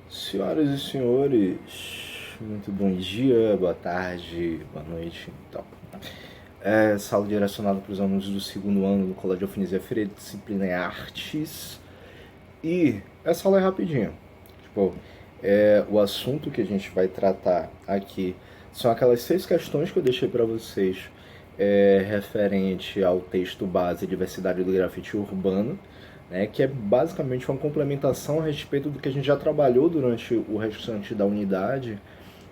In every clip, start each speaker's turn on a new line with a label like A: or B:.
A: Senhoras e senhores, muito bom dia, boa tarde, boa noite. Então, sala direcionada para os alunos do segundo ano do Colégio Alfinesia Freire, disciplina é Artes. E essa aula é rapidinho. Tipo, o assunto que a gente vai tratar aqui são aquelas 6 questões que eu deixei para vocês referente ao texto base Diversidade do Grafite Urbano, né, que é basicamente uma complementação a respeito do que a gente já trabalhou durante o restante da unidade,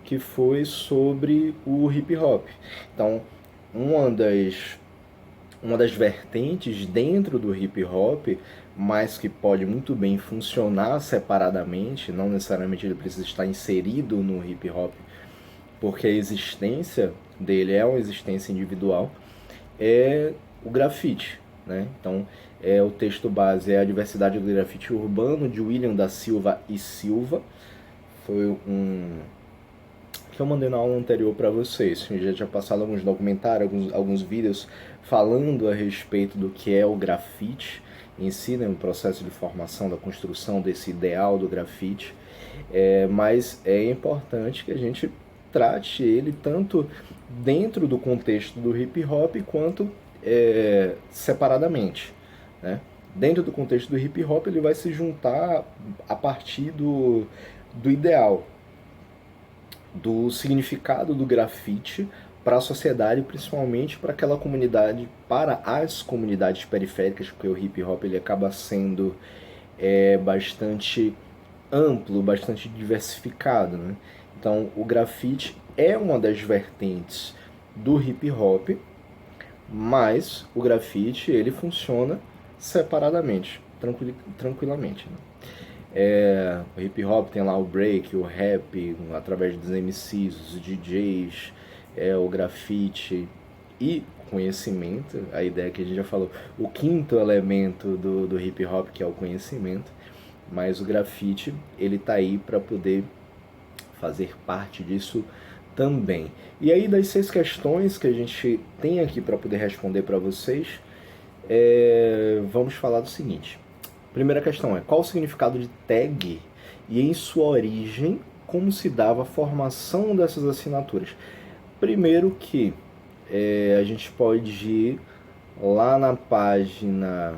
A: que foi sobre o hip hop. Então, uma das uma das vertentes dentro do hip hop, mas que pode muito bem funcionar separadamente, não necessariamente ele precisa estar inserido no hip hop, porque a existência dele é uma existência individual, é o grafite. Né? Então, o texto base é A Diversidade do Grafite Urbano, de William da Silva e Silva. Foi um que eu mandei na aula anterior para vocês. Eu já tinha passado alguns documentários, alguns vídeos falando a respeito do que é o grafite em si, né, o processo de formação, da construção desse ideal do grafite. Mas é importante que a gente trate ele tanto dentro do contexto do hip hop quanto separadamente. Né? Dentro do contexto do hip hop, ele vai se juntar a partir do ideal, do significado do grafite para a sociedade, principalmente para aquela comunidade, para as comunidades periféricas, porque o hip hop ele acaba sendo bastante amplo, bastante diversificado. Né? Então, o grafite é uma das vertentes do hip hop, mas o grafite ele funciona separadamente, tranquilamente. Né? O hip hop tem lá o break, o rap, através dos MCs, os DJs, o grafite e conhecimento, a ideia que a gente já falou, o quinto elemento do hip hop, que é o conhecimento, mas o grafite ele tá aí para poder fazer parte disso também. E aí, das 6 questões que a gente tem aqui para poder responder para vocês, vamos falar do seguinte. Primeira questão é: qual o significado de tag e, em sua origem, como se dava a formação dessas assinaturas? Primeiro que a gente pode ir lá na página,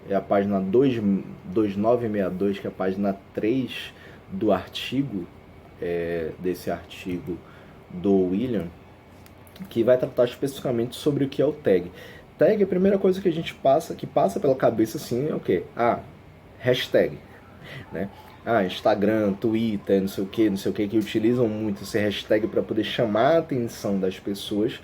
A: a página 2962, que é a página 3 do artigo, desse artigo do William, que vai tratar especificamente sobre o que é o tag. Tag, a primeira coisa que a gente passa pela cabeça assim é o quê? Hashtag, né? Instagram, Twitter, não sei o que utilizam muito esse hashtag para poder chamar a atenção das pessoas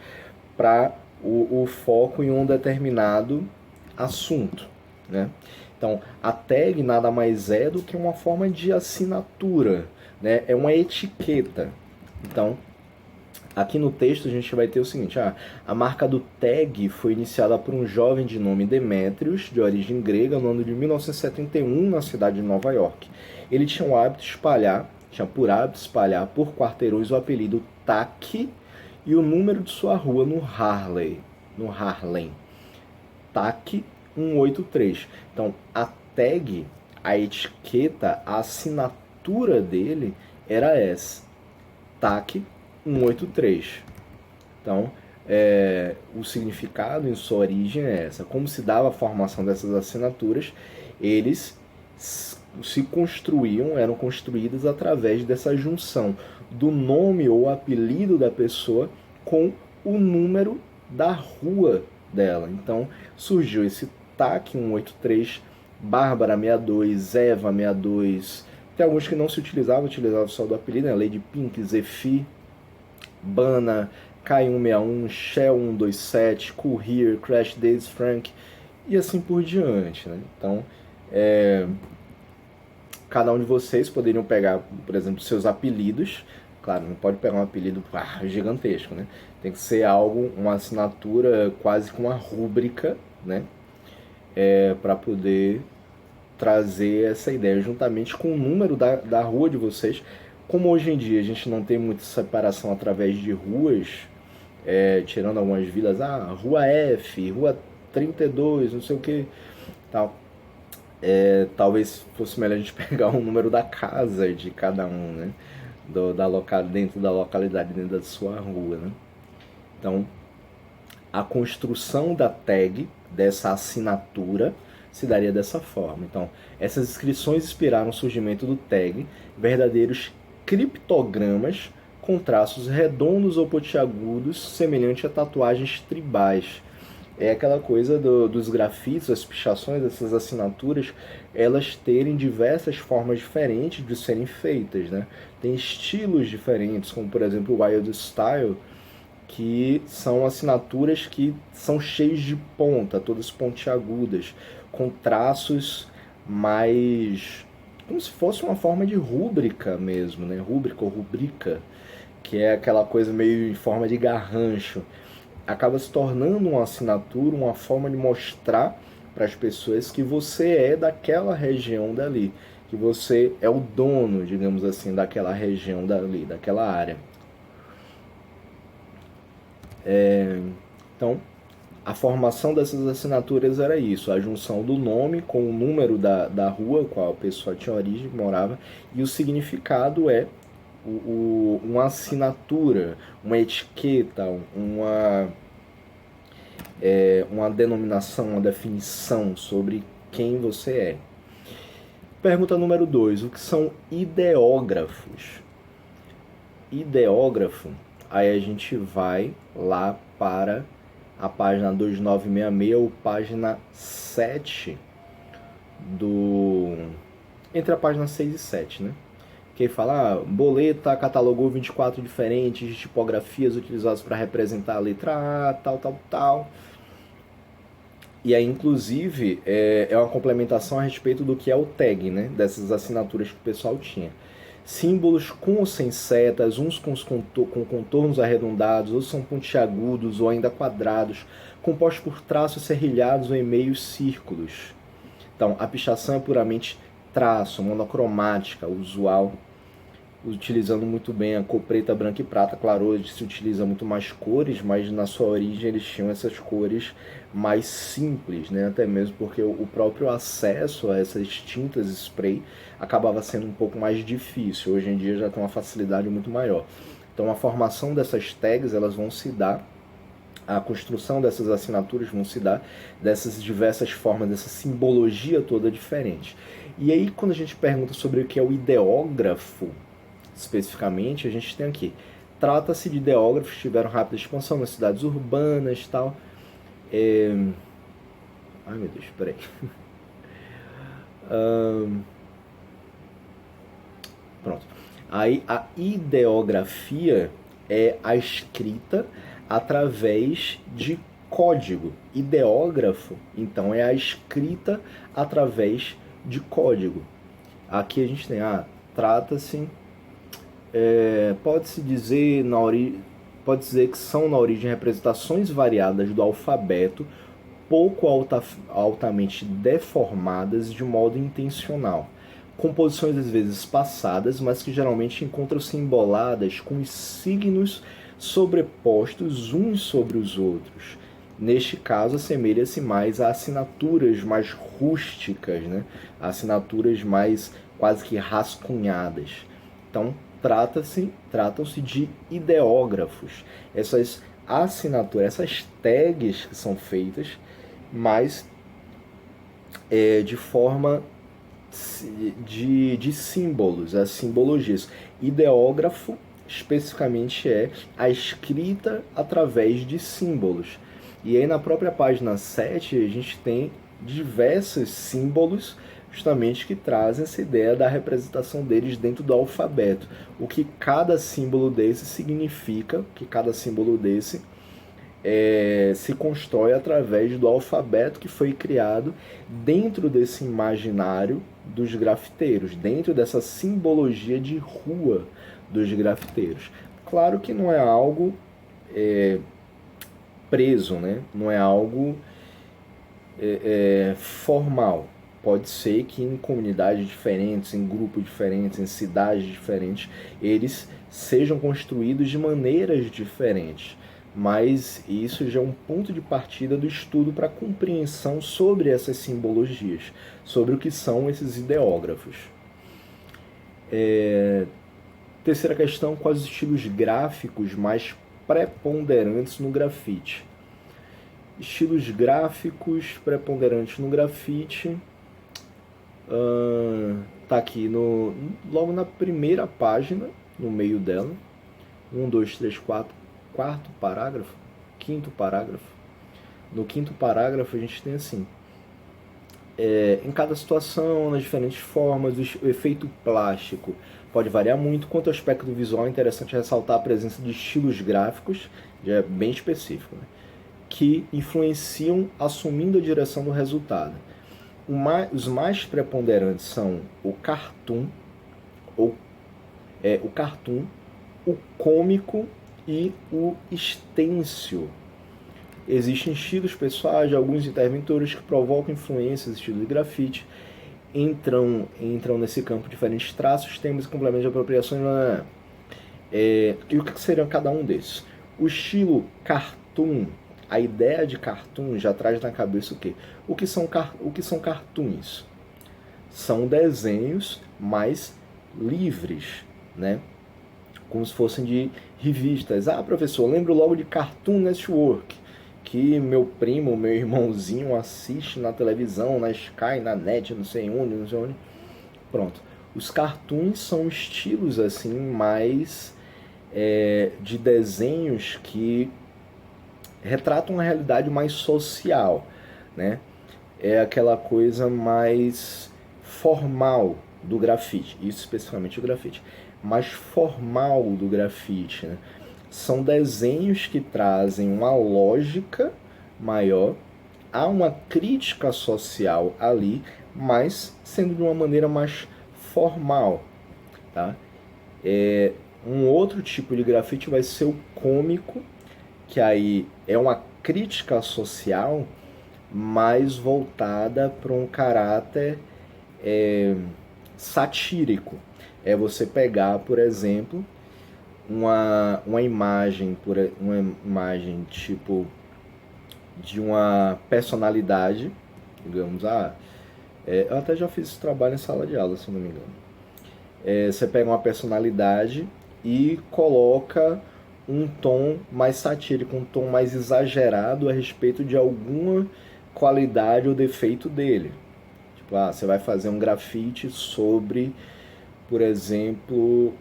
A: para o foco em um determinado assunto, né? Então, a tag nada mais é do que uma forma de assinatura, né? É uma etiqueta. Então, aqui no texto a gente vai ter o seguinte: a marca do tag foi iniciada por um jovem de nome Demetrius, de origem grega, no ano de 1971, na cidade de Nova York. Ele tinha por hábito espalhar por quarteirões o apelido TAC e o número de sua rua no Harlem. TAC 183. Então, a tag, a etiqueta, a assinatura dele era essa: TAC 183. Então, o significado em sua origem é essa. Como se dava a formação dessas assinaturas, eles eram construídas através dessa junção do nome ou apelido da pessoa com o número da rua dela. Então, surgiu esse TAC 183, Bárbara 62, Eva 62. Tem alguns que não se utilizavam só do apelido, né? Lady Pink, Zefi, Bana, K161, Shell 127, Cool Here, Crash Days, Frank e assim por diante. Né? Então, cada um de vocês poderiam pegar, por exemplo, seus apelidos. Claro, não pode pegar um apelido gigantesco, né? Tem que ser algo, uma assinatura quase com uma rúbrica, né? Para poder trazer essa ideia, juntamente com o número da rua de vocês. Como hoje em dia a gente não tem muita separação através de ruas, tirando algumas vilas, Rua F, Rua 32, não sei o que, tal. talvez fosse melhor a gente pegar o número da casa de cada um, né? Dentro da localidade, dentro da sua rua, né? Então, a construção da tag, dessa assinatura, se daria dessa forma. Então, essas inscrições inspiraram o surgimento do tag, verdadeiros criptogramas com traços redondos ou pontiagudos, semelhante a tatuagens tribais. É aquela coisa dos grafites, as pichações, essas assinaturas, elas terem diversas formas diferentes de serem feitas, né? Tem estilos diferentes, como por exemplo o Wild Style, que são assinaturas que são cheias de ponta, todas pontiagudas, com traços mais, como se fosse uma forma de rúbrica mesmo, né? Rúbrica ou rubrica, que é aquela coisa meio em forma de garrancho. Acaba se tornando uma assinatura, uma forma de mostrar para as pessoas que você é daquela região dali, que você é o dono, digamos assim, daquela região dali, daquela área. Então, a formação dessas assinaturas era isso, a junção do nome com o número da rua, qual a pessoa tinha origem, morava, e o significado é uma assinatura, uma etiqueta, uma denominação, uma definição sobre quem você é. Pergunta número 2, o que são ideógrafos? Ideógrafo, aí a gente vai lá para a página 2966 ou página 7 entre a página 6 e 7, né? Que fala, Boleta catalogou 24 diferentes tipografias utilizadas para representar a letra A, tal, tal, tal. E aí, inclusive, é uma complementação a respeito do que é o tag, né? Dessas assinaturas que o pessoal tinha. Símbolos com ou sem setas, uns com contornos arredondados, outros são pontiagudos ou ainda quadrados, compostos por traços serrilhados ou em meios círculos. Então, a pichação é puramente traço, monocromática, usual, utilizando muito bem a cor preta, branca e prata. Claro, hoje se utiliza muito mais cores, mas na sua origem eles tinham essas cores mais simples, né? Até mesmo porque o próprio acesso a essas tintas spray acabava sendo um pouco mais difícil. Hoje em dia já tem uma facilidade muito maior. Então a formação dessas tags, elas vão se dar, a construção dessas assinaturas vão se dar dessas diversas formas, dessa simbologia toda diferente. E aí quando a gente pergunta sobre o que é o ideógrafo, especificamente, a gente tem aqui, trata-se de ideógrafos que tiveram rápida expansão nas cidades urbanas e tal. Ai meu Deus, peraí. Pronto. Aí a ideografia é a escrita através de código. Ideógrafo, então, é a escrita através de código. Aqui a gente tem, trata-se, pode-se dizer que são na origem representações variadas do alfabeto, pouco altamente deformadas de modo intencional. Composições às vezes passadas, mas que geralmente encontram-se emboladas com os signos sobrepostos uns sobre os outros. Neste caso, assemelha-se mais a assinaturas mais rústicas, né? Assinaturas mais quase que rascunhadas. Então, tratam-se de ideógrafos. Essas assinaturas, essas tags que são feitas, mas de forma de símbolos, as simbologias. Ideógrafo, especificamente, é a escrita através de símbolos. E aí na própria página 7 a gente tem diversos símbolos justamente que trazem essa ideia da representação deles dentro do alfabeto. O que cada símbolo desse significa, que cada símbolo desse se constrói através do alfabeto que foi criado dentro desse imaginário dos grafiteiros, dentro dessa simbologia de rua dos grafiteiros. Claro que não é algo preso, né? Não é algo formal. Pode ser que em comunidades diferentes, em grupos diferentes, em cidades diferentes, eles sejam construídos de maneiras diferentes. mas isso já é um ponto de partida do estudo para a compreensão sobre essas simbologias, sobre o que são esses ideógrafos. Terceira questão, quais os estilos gráficos mais preponderantes no grafite? Estilos gráficos preponderantes no grafite, tá aqui logo na primeira página, no meio dela, 1, 2, 3, 4, quarto parágrafo, quinto parágrafo. No quinto parágrafo a gente tem assim, em cada situação, nas diferentes formas, o efeito plástico pode variar muito. Quanto ao aspecto visual, é interessante ressaltar a presença de estilos gráficos, já é bem específico, né, que influenciam assumindo a direção do resultado. Os mais preponderantes são o cartoon, o cômico e o stencil. Existem estilos pessoais de alguns interventores que provocam influências, estilos de grafite, entram nesse campo diferentes traços, temas e complementos de apropriações. E o que seriam cada um desses? O estilo cartoon, a ideia de cartoon já traz na cabeça o quê? O que são cartoons? São desenhos mais livres, né? Como se fossem de revistas. Ah, professor, lembro logo de Cartoon Network, que meu primo, meu irmãozinho assiste na televisão, na Sky, na NET, não sei onde. Pronto. Os cartoons são estilos assim mais de desenhos que retratam uma realidade mais social, né? É aquela coisa mais formal do grafite, isso especificamente o grafite, mais formal do grafite, né? São desenhos que trazem uma lógica maior, há uma crítica social ali, mas sendo de uma maneira mais formal, tá? Um outro tipo de grafite vai ser o cômico, que aí é uma crítica social, mais voltada para um caráter satírico. É você pegar, por exemplo, uma imagem tipo de uma personalidade, digamos, eu até já fiz esse trabalho em sala de aula, se não me engano. Você pega uma personalidade e coloca um tom mais satírico, um tom mais exagerado a respeito de alguma qualidade ou defeito dele. Tipo, você vai fazer um grafite sobre, por exemplo,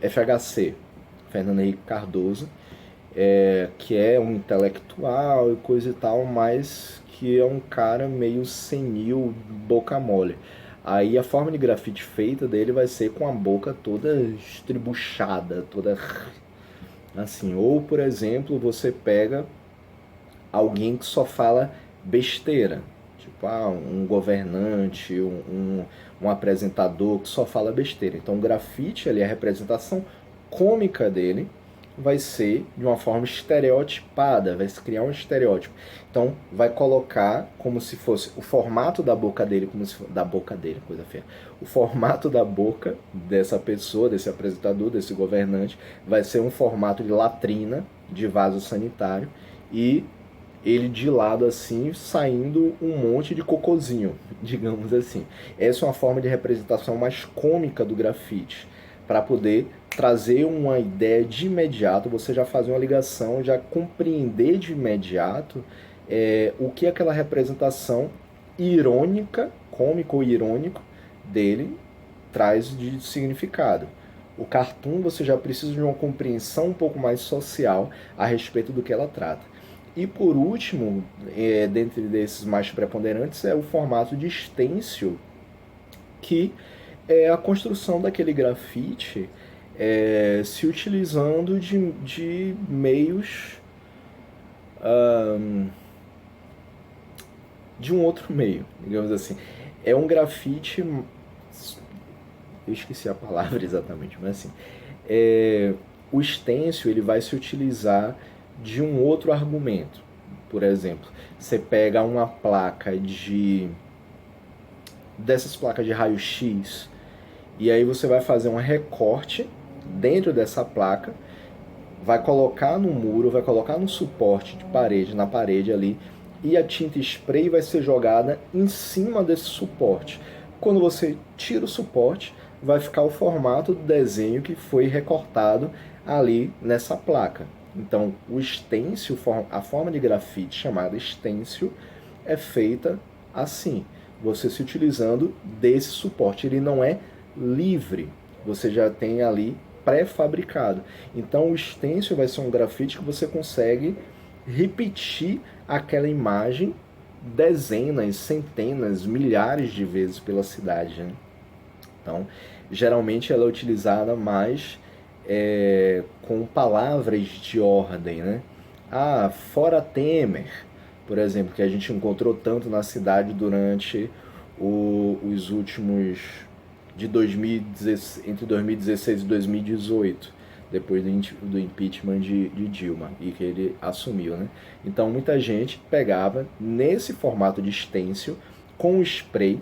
A: FHC, Fernando Henrique Cardoso, que é um intelectual e coisa e tal, mas que é um cara meio senil, boca mole. Aí a forma de grafite feita dele vai ser com a boca toda estribuchada, toda assim. Ou, por exemplo, você pega alguém que só fala besteira. Tipo, um governante, um apresentador que só fala besteira. Então o grafite ali, a representação cômica dele vai ser de uma forma estereotipada, vai se criar um estereótipo. Então vai colocar como se fosse o formato da boca dele, coisa feia. O formato da boca dessa pessoa, desse apresentador, desse governante, vai ser um formato de latrina, de vaso sanitário, e ele de lado assim, saindo um monte de cocôzinho, digamos assim. Essa é uma forma de representação mais cômica do grafite, para poder trazer uma ideia de imediato, você já fazer uma ligação, já compreender de imediato o que aquela representação irônica, cômico ou irônico dele traz de significado. O cartoon você já precisa de uma compreensão um pouco mais social a respeito do que ela trata. E por último, dentre desses mais preponderantes, é o formato de stencil, que é a construção daquele grafite se utilizando de meios de um outro meio, digamos assim. É um grafite, eu esqueci a palavra exatamente, mas assim, o stencil ele vai se utilizar de um outro argumento. Por exemplo, você pega uma placa dessas placas de raio-x, e aí você vai fazer um recorte dentro dessa placa vai colocar no muro, vai colocar no suporte de parede, na parede ali, e a tinta spray vai ser jogada em cima desse suporte. Quando você tira o suporte, vai ficar o formato do desenho que foi recortado ali nessa placa. Então, o stencil, a forma de grafite chamada stencil, é feita assim, você se utilizando desse suporte. Ele não é livre, você já tem ali pré-fabricado. Então, o stencil vai ser um grafite que você consegue repetir aquela imagem dezenas, centenas, milhares de vezes pela cidade, né? Então, geralmente ela é utilizada mais com palavras de ordem, né? Ah, fora Temer, por exemplo, que a gente encontrou tanto na cidade durante os últimos de 2016, entre 2016 e 2018, depois do impeachment de Dilma e que ele assumiu, né? Então muita gente pegava nesse formato de stencil com spray,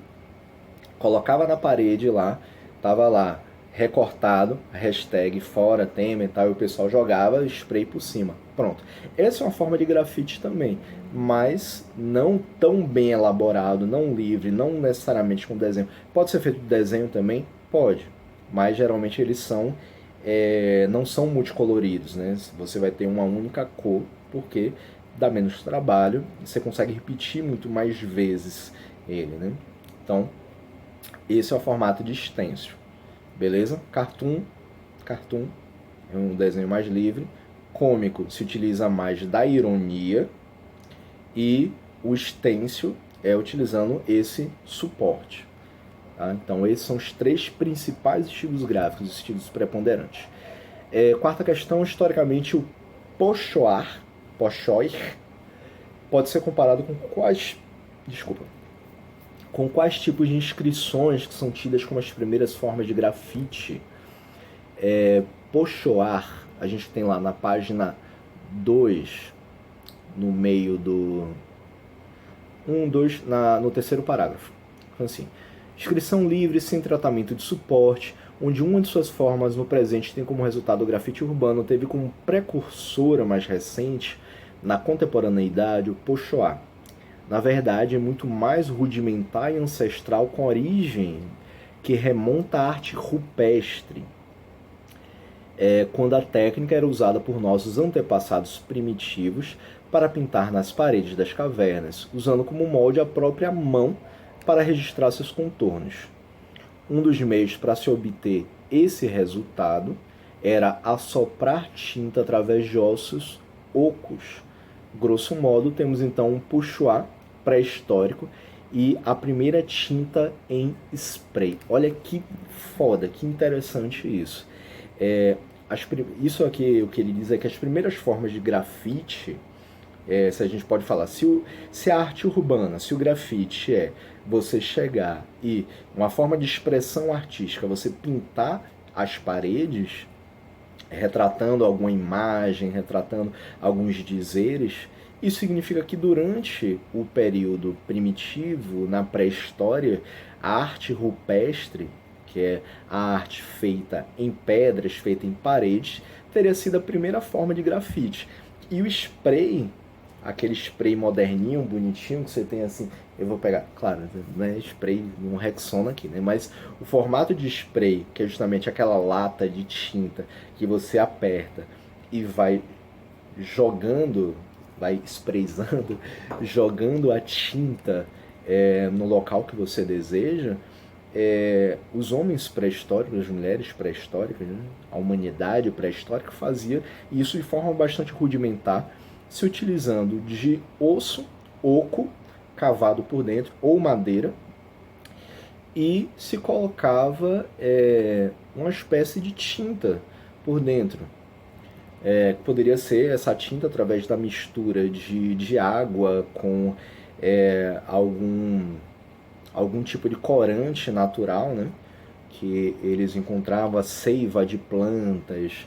A: colocava na parede lá, tava lá recortado, hashtag fora Temer e tal, e o pessoal jogava spray por cima. Pronto. Essa é uma forma de grafite também, mas não tão bem elaborado, não livre, não necessariamente com desenho. Pode ser feito de desenho também? Pode, mas geralmente eles não são multicoloridos, né? Você vai ter uma única cor, porque dá menos trabalho e você consegue repetir muito mais vezes ele, né? Então, esse é o formato de stencil. Beleza? Cartoon é um desenho mais livre. Cômico se utiliza mais da ironia. E o stencil é utilizando esse suporte. Tá? Então esses são os três principais estilos gráficos, estilos preponderantes. Quarta questão, historicamente o pochoir pode ser comparado com quais tipos de inscrições que são tidas como as primeiras formas de grafite. Pochoir, a gente tem lá na página 2, no meio do 2, no terceiro parágrafo. Então, assim, inscrição livre sem tratamento de suporte, onde uma de suas formas no presente tem como resultado o grafite urbano, teve como precursora mais recente, na contemporaneidade, o pochoir. Na verdade, é muito mais rudimentar e ancestral, com origem que remonta à arte rupestre, quando a técnica era usada por nossos antepassados primitivos para pintar nas paredes das cavernas, usando como molde a própria mão para registrar seus contornos. Um dos meios para se obter esse resultado era assoprar tinta através de ossos ocos. Grosso modo, temos então um pochoir pré-histórico e a primeira tinta em spray. Olha que foda, que interessante isso. Isso aqui, o que ele diz é que as primeiras formas de grafite, se a gente pode falar, se a arte urbana, se o grafite é você chegar e uma forma de expressão artística, você pintar as paredes, retratando alguma imagem, retratando alguns dizeres, isso significa que durante o período primitivo, na pré-história, a arte rupestre, que é a arte feita em pedras, feita em paredes, teria sido a primeira forma de grafite. E o spray, aquele spray moderninho, bonitinho, que você tem assim, eu vou pegar, claro, não é spray, um Rexona aqui, né? Mas o formato de spray, que é justamente aquela lata de tinta que você aperta e vai jogando, vai sprayzando, jogando a tinta no local que você deseja. Os homens pré-históricos, as mulheres pré-históricas, né? A humanidade pré-histórica fazia isso de forma bastante rudimentar, se utilizando de osso, oco, cavado por dentro, ou madeira, e se colocava uma espécie de tinta por dentro. Poderia ser essa tinta através da mistura de água com algum tipo de corante natural, né? Que eles encontravam a seiva de plantas,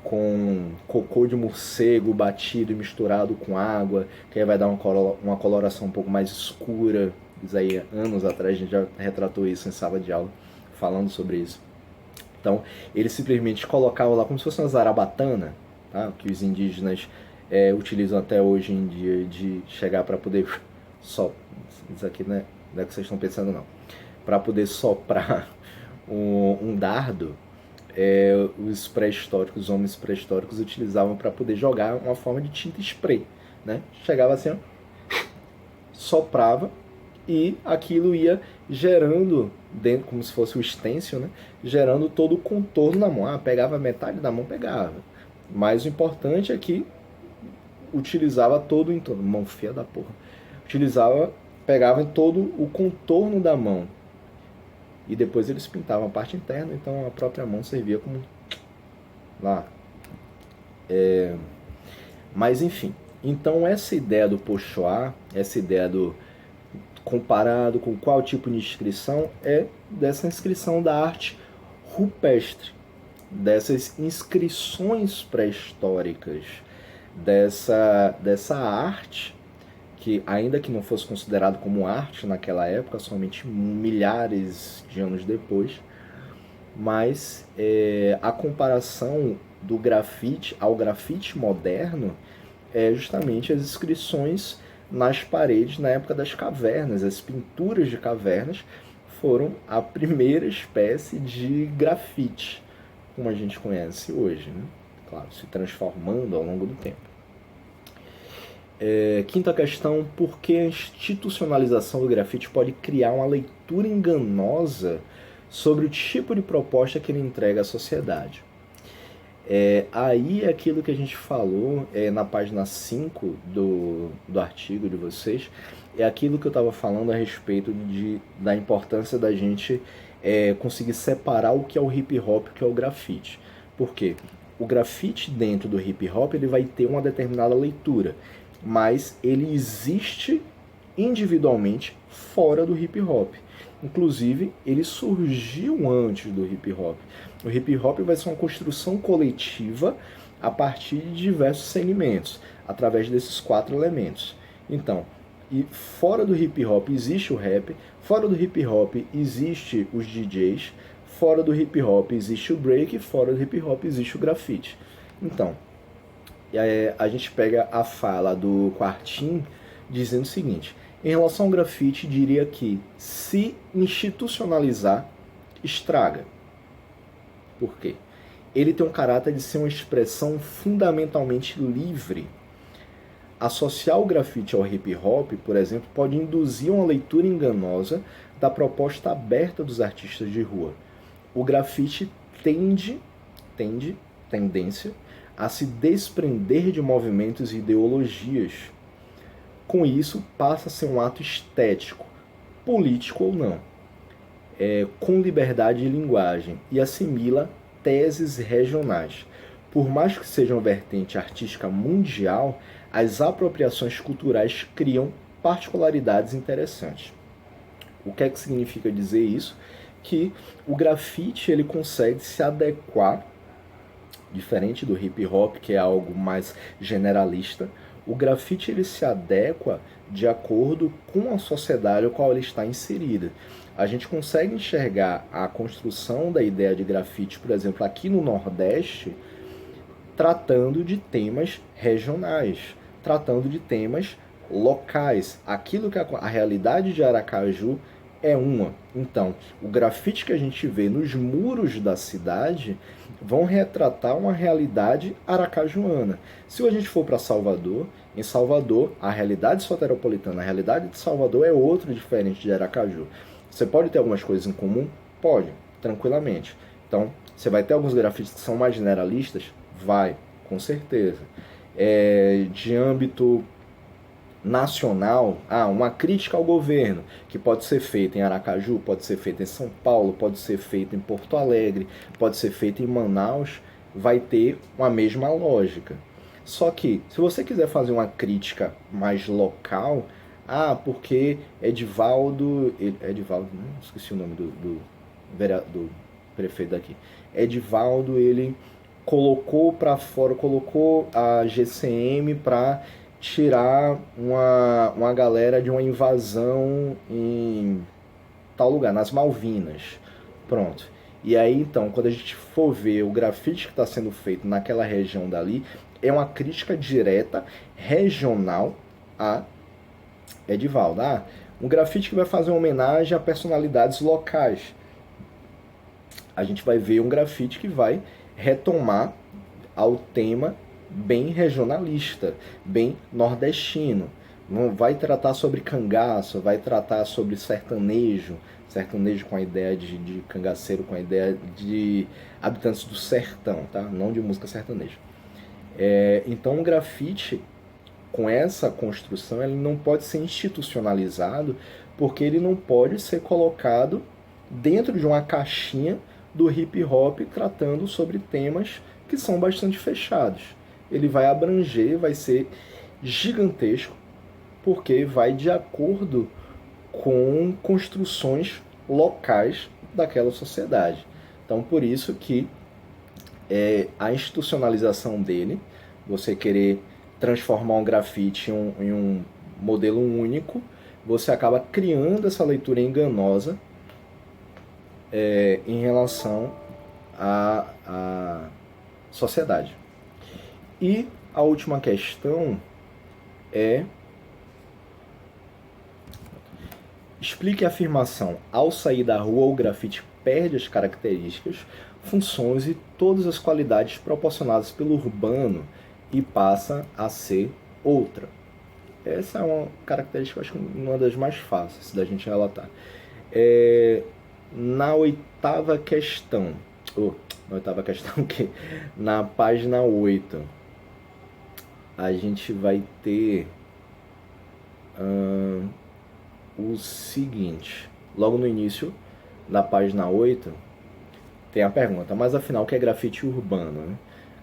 A: com cocô de morcego batido e misturado com água, que aí vai dar uma coloração um pouco mais escura. Isso aí, anos atrás, a gente já retratou isso em sala de aula, falando sobre isso. Então, eles simplesmente colocavam lá como se fosse uma zarabatana, tá? Que os indígenas utilizam até hoje em dia de chegar para poder só isso aqui não é o que vocês estão pensando não, para poder soprar um dardo. Os pré-históricos, os homens pré-históricos utilizavam para poder jogar uma forma de tinta spray, né? Chegava assim, ó, soprava e aquilo ia gerando dentro, como se fosse o stencil, né? Gerando todo o contorno na mão. Pegava metade da mão, pegava. Mas o importante é que utilizava todo o entorno. Mão feia da porra. Pegava em todo o contorno da mão. E depois eles pintavam a parte interna, então a própria mão servia como lá. Mas enfim, então essa ideia do pochoá, essa ideia do comparado com qual tipo de inscrição, é dessa inscrição da arte rupestre, dessas inscrições pré-históricas, dessa arte que, ainda que não fosse considerado como arte naquela época, somente milhares de anos depois, mas a comparação do grafite ao grafite moderno é justamente as inscrições nas paredes na época das cavernas. As pinturas de cavernas foram a primeira espécie de grafite, como a gente conhece hoje, né? Claro, se transformando ao longo do tempo. Quinta questão, por que a institucionalização do grafite pode criar uma leitura enganosa sobre o tipo de proposta que ele entrega à sociedade? Aí é aquilo que a gente falou na página 5 do artigo de vocês, é aquilo que eu estava falando a respeito da importância da gente conseguir separar o que é o hip hop e o que é o grafite. Por quê? O grafite dentro do hip hop ele vai ter uma determinada leitura, mas ele existe individualmente fora do hip hop. Inclusive, ele surgiu antes do hip hop. O hip hop vai ser uma construção coletiva a partir de diversos segmentos, através desses 4 elementos. Então, e fora do hip hop existe o rap, fora do hip hop existe os DJs, fora do hip hop existe o break, fora do hip hop existe o grafite. Então, a gente pega a fala do Quartin dizendo o seguinte: em relação ao grafite, diria que se institucionalizar, estraga. Por quê? Ele tem um caráter de ser uma expressão fundamentalmente livre. Associar o grafite ao hip hop, por exemplo, pode induzir uma leitura enganosa da proposta aberta dos artistas de rua. O grafite tendência a se desprender de movimentos e ideologias. Com isso, passa a ser um ato estético, político ou não, com liberdade de linguagem, e assimila teses regionais. Por mais que seja uma vertente artística mundial, as apropriações culturais criam particularidades interessantes. O que é que significa dizer isso? Que o grafite ele consegue se adequar, diferente do hip hop, que é algo mais generalista. O grafite ele se adequa de acordo com a sociedade a qual ele está inserida. A gente consegue enxergar a construção da ideia de grafite, por exemplo, aqui no Nordeste, tratando de temas regionais, tratando de temas locais. Aquilo que a realidade de Aracaju é uma. Então, o grafite que a gente vê nos muros da cidade vão retratar uma realidade aracajuana. Se a gente for para Salvador, em Salvador, a realidade soteropolitana, a realidade de Salvador é outra diferente de Aracaju. Você pode ter algumas coisas em comum? Pode, tranquilamente. Então, você vai ter alguns grafites que são mais generalistas? Vai, com certeza. De âmbito nacional, uma crítica ao governo, que pode ser feita em Aracaju, pode ser feita em São Paulo, pode ser feita em Porto Alegre, pode ser feita em Manaus, vai ter uma mesma lógica. Só que, se você quiser fazer uma crítica mais local, porque Edivaldo, não esqueci o nome do prefeito daqui, Edivaldo, ele colocou para fora, colocou a GCM para tirar uma galera de uma invasão em tal lugar, nas Malvinas. Pronto. E aí, então, quando a gente for ver o grafite que está sendo feito naquela região dali, é uma crítica direta, regional, a Edivaldo. Um grafite que vai fazer uma homenagem a personalidades locais. A gente vai ver um grafite que vai retomar ao tema bem regionalista, bem nordestino. Não vai tratar sobre cangaço, vai tratar sobre sertanejo, sertanejo com a ideia de cangaceiro, com a ideia de habitantes do sertão, tá? Não de música sertaneja. Então o grafite, com essa construção, ele não pode ser institucionalizado, porque ele não pode ser colocado dentro de uma caixinha do hip hop tratando sobre temas que são bastante fechados. Ele vai abranger, vai ser gigantesco, porque vai de acordo com construções locais daquela sociedade. Então, por isso que a institucionalização dele, você querer transformar um grafite em um modelo único, você acaba criando essa leitura enganosa em relação à sociedade. E a última questão é: explique a afirmação: ao sair da rua, o grafite perde as características, funções e todas as qualidades proporcionadas pelo urbano e passa a ser outra. Essa é uma característica, acho que uma das mais fáceis da gente relatar. Na oitava questão, que na página 8, a gente vai ter o seguinte. Logo no início, na página 8, tem a pergunta: mas afinal, o que é grafite urbano? Né?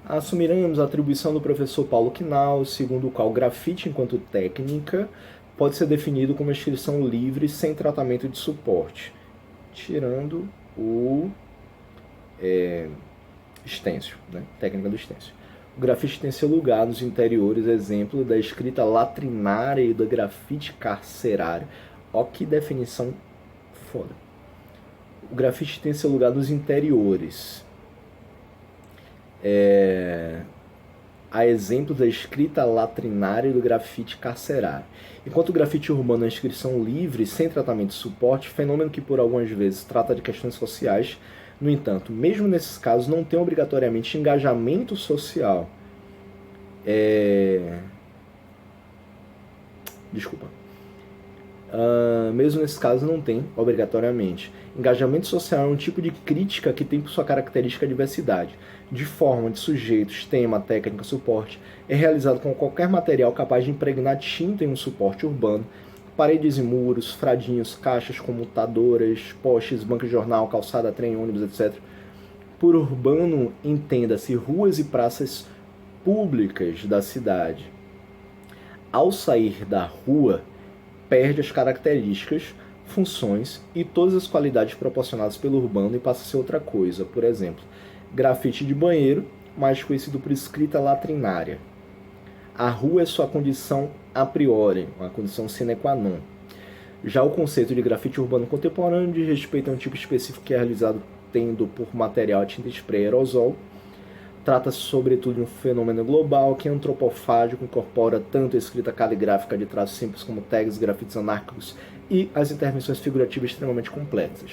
A: Assumiremos a atribuição do professor Paulo Quinal, segundo o qual grafite enquanto técnica pode ser definido como inscrição livre sem tratamento de suporte, tirando o stencil, né? Técnica do stencil. O grafite tem seu lugar nos interiores, exemplo da escrita latrinária e do grafite carcerário. Ó que definição foda. O grafite tem seu lugar nos interiores. A exemplo da escrita latrinária e do grafite carcerário. Enquanto o grafite urbano é inscrição livre, sem tratamento de suporte, fenômeno que por algumas vezes trata de questões sociais, no entanto, mesmo nesses casos, não tem obrigatoriamente engajamento social. Mesmo nesses casos não tem, obrigatoriamente. Engajamento social é um tipo de crítica que tem por sua característica a diversidade, de forma, de sujeitos, tema, técnica, suporte. É realizado com qualquer material capaz de impregnar tinta em um suporte urbano, paredes e muros, fradinhos, caixas comutadoras, postes, bancos de jornal, calçada, trem, ônibus, etc. Por urbano, entenda-se ruas e praças públicas da cidade. Ao sair da rua, perde as características, funções e todas as qualidades proporcionadas pelo urbano e passa a ser outra coisa. Por exemplo, grafite de banheiro, mais conhecido por escrita latrinária. A rua é sua condição a priori, uma condição sine qua non. Já o conceito de grafite urbano contemporâneo diz respeito a um tipo específico que é realizado tendo por material a tinta spray aerosol. Trata-se sobretudo de um fenômeno global que é antropofágico, incorpora tanto a escrita caligráfica de traços simples como tags, grafites anárquicos e as intervenções figurativas extremamente complexas.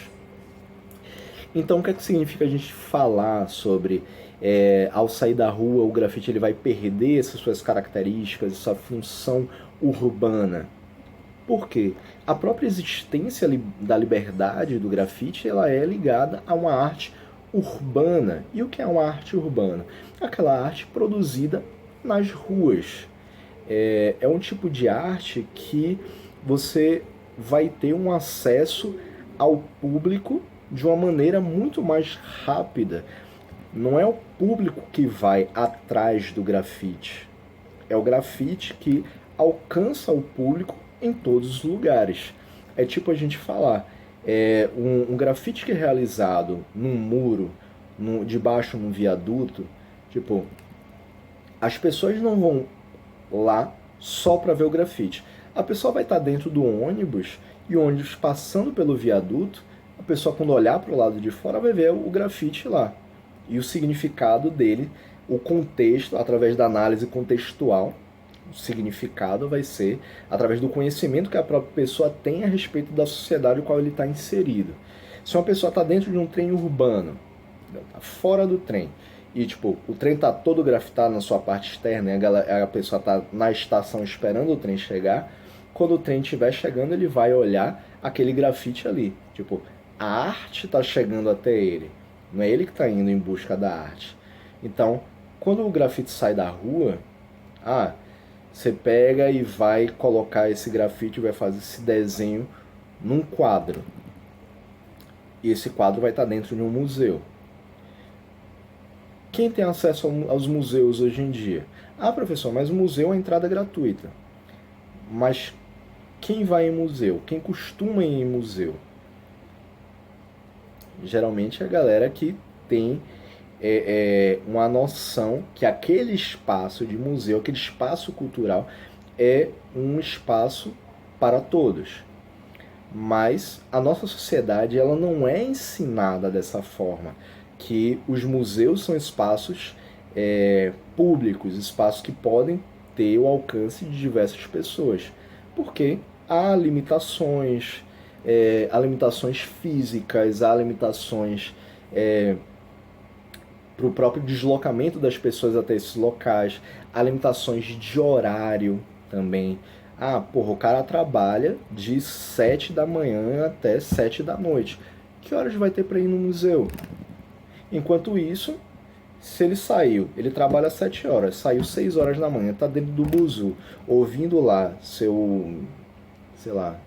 A: Então, o que é que significa a gente falar sobre ao sair da rua o grafite ele vai perder essas suas características, essa função urbana? Por quê? A própria existência da liberdade do grafite ela é ligada a uma arte urbana. E o que é uma arte urbana? Aquela arte produzida nas ruas. É um tipo de arte que você vai ter um acesso ao público de uma maneira muito mais rápida. Não é o público que vai atrás do grafite. É o grafite que alcança o público em todos os lugares. É tipo a gente falar, um grafite que é realizado num muro, debaixo num viaduto, tipo, as pessoas não vão lá só para ver o grafite. A pessoa vai estar dentro do ônibus e o ônibus passando pelo viaduto, pessoa, quando olhar para o lado de fora, vai ver o grafite lá. E o significado dele, o contexto, através da análise contextual, o significado vai ser através do conhecimento que a própria pessoa tem a respeito da sociedade no qual ele está inserido. Se uma pessoa está dentro de um trem urbano, tá fora do trem, e tipo, o trem tá todo grafitado na sua parte externa, e a pessoa tá na estação esperando o trem chegar, quando o trem estiver chegando, ele vai olhar aquele grafite ali. Tipo, a arte está chegando até ele, não é ele que está indo em busca da arte. Então, quando o grafite sai da rua, você pega e vai colocar esse grafite, vai fazer esse desenho num quadro. E esse quadro vai estar dentro de um museu. Quem tem acesso aos museus hoje em dia? Professor, mas o museu é entrada gratuita. Mas quem vai em museu? Quem costuma ir em museu? Geralmente é a galera que tem uma noção que aquele espaço de museu, aquele espaço cultural é um espaço para todos. Mas a nossa sociedade ela não é ensinada dessa forma, que os museus são espaços públicos, espaços que podem ter o alcance de diversas pessoas, porque há limitações, físicas, há limitações para o próprio deslocamento das pessoas até esses locais, há limitações de horário também. O cara trabalha de 7 da manhã até 7 da noite. Que horas vai ter para ir no museu? Enquanto isso, se ele saiu, ele trabalha às 7 horas, saiu 6 horas da manhã, tá dentro do buzu, ouvindo lá seu, sei lá,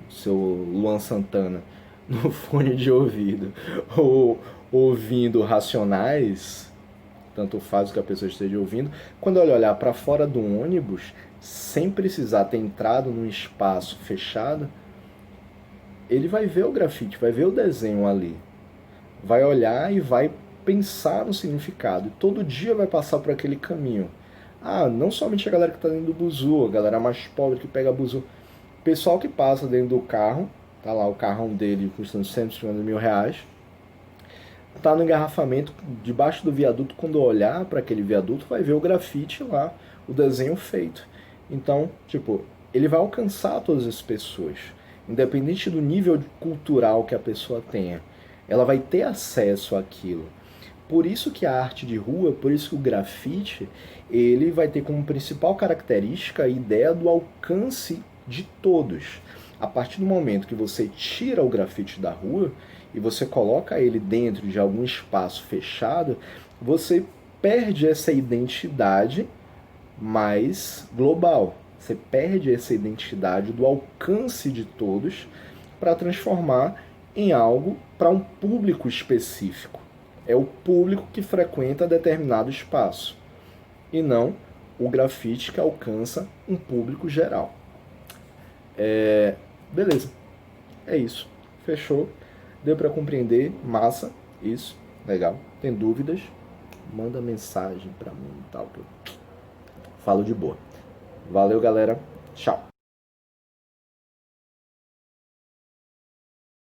A: seu Luan Santana no fone de ouvido, ou ouvindo Racionais, tanto faz o que a pessoa esteja ouvindo, quando ele olhar para fora do ônibus, sem precisar ter entrado num espaço fechado, ele vai ver o grafite, vai ver o desenho ali, vai olhar e vai pensar no significado, e todo dia vai passar por aquele caminho. Não somente a galera que está dentro do buzu, a galera mais pobre que pega buzu, pessoal que passa dentro do carro, tá lá o carrão dele custando 150 mil reais, tá no engarrafamento debaixo do viaduto, quando olhar para aquele viaduto vai ver o grafite lá, o desenho feito. Então, ele vai alcançar todas as pessoas, independente do nível cultural que a pessoa tenha, ela vai ter acesso àquilo. Por isso que a arte de rua, por isso que o grafite, ele vai ter como principal característica a ideia do alcance de todos. A partir do momento que você tira o grafite da rua e você coloca ele dentro de algum espaço fechado, você perde essa identidade mais global. Você perde essa identidade do alcance de todos para transformar em algo para um público específico. É o público que frequenta determinado espaço e não o grafite que alcança um público geral. Beleza, é isso, fechou, deu para compreender, massa, isso, legal. Tem dúvidas? Manda mensagem para mim, tal, que eu falo de boa. Valeu, galera, tchau.